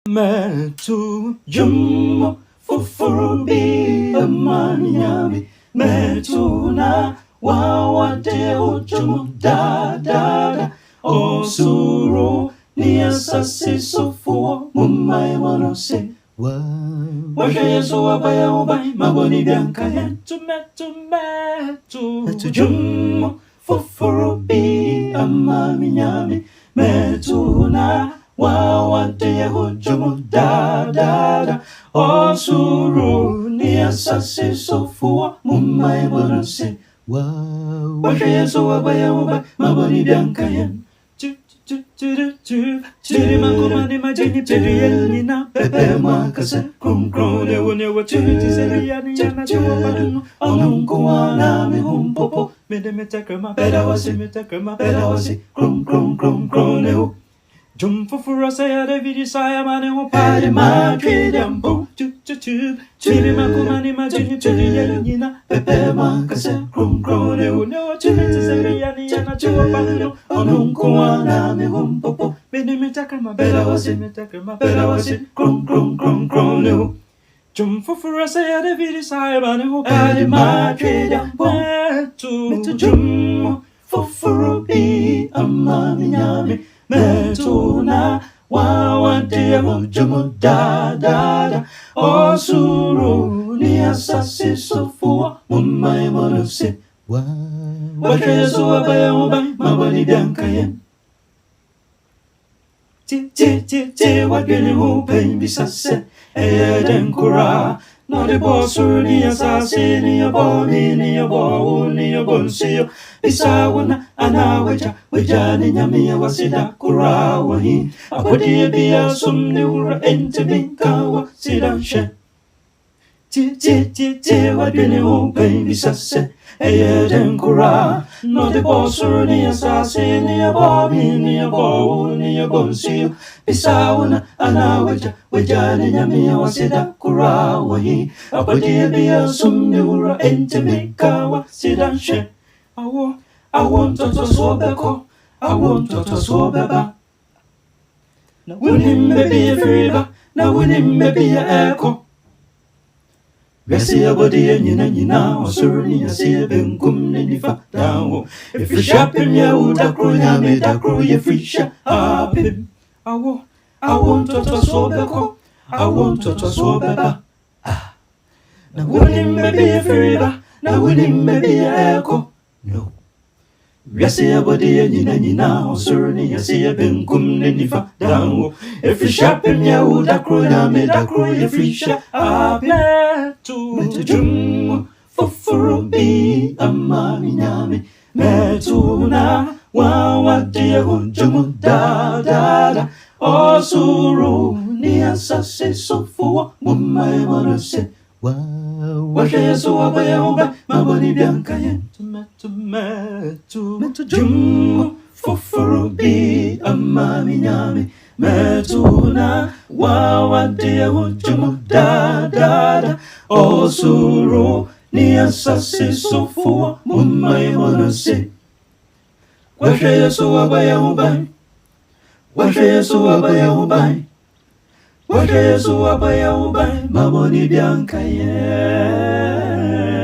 Metu jumo fufurubi amani nyami metu na wawate ujumu da osuru ni asasi sufuo mumai monose washa yesu wabaya ubai maboni bianca metu jumo fufurubi amani nyami metu na wawate hujumu da osuru ni asasi sufuo mumai monose washa yesu wabaya ubai maboni bianca Chiri makomani majini piri elina pepe makase kumkrone wonewa chiri tizeli yani yana chuwa paduno onunku wana mi humpopo mede metakama peda wasi krum krone ho Jumfufura saya de vidi saya mane ho pari matri dampo Chiri makomani majini piri elina pepe makase kumkrone wonewa chiri tizeli yani yana chuwa paduno onunku wana mi humpopo Peda wasi krum no Jumfufura saya de vidi saya mane ho pari matri dampo Metu jum fufuru bi amami nyami Metu na wawante hujumu da Osuru ni asasi sufua mumai monose Washa yesu wabaya ubai mabani biancayen Wagini hupeng bisase Eden kura No de bosur ni asasi ni abomi ni abo ni abonsiyo Bisawana anaweja Wejani nyamia wasida kura wahi Apodi biya sumni ura ente minkawa sidanshe Wagini hupeng bisase Eden kura No de bosur ni asasi ni abomi ni abo ni abonsiyo Bisawana anaweja Wejani nyamia wasida kura wahi Apodi biya sumni ura ente minkawa sidanshe I want to swabeko I want to swabeba Na winning maybe a river Na winning maybe a echo Resi abodi nyina Osurni asi benkum nifa dawo If you shapim ya udakro ya me dakro ye frisha apim I want to swabeko I want to swabeba Na winning maybe a river Na winning maybe a echo No Yasi abodi nyina Osurni asi benkum nifa dawo If you shapim ya udakro ya me dakro ye frisha apim Metu jum fufurubi amami nyami Metu na wawate hujumu da Osuru ni asasi sufuwa mumai monose Washa yesu wabaya ubai maboni biancayen Metu jum fufurubi amami nyami Metu na wawate hujumu da Osuru ni asasi sufuwa mumai monose Washa yesu wabaya ubai Washa yesu wabaya ubai Washa yesu wabaya ubai maboni biancayen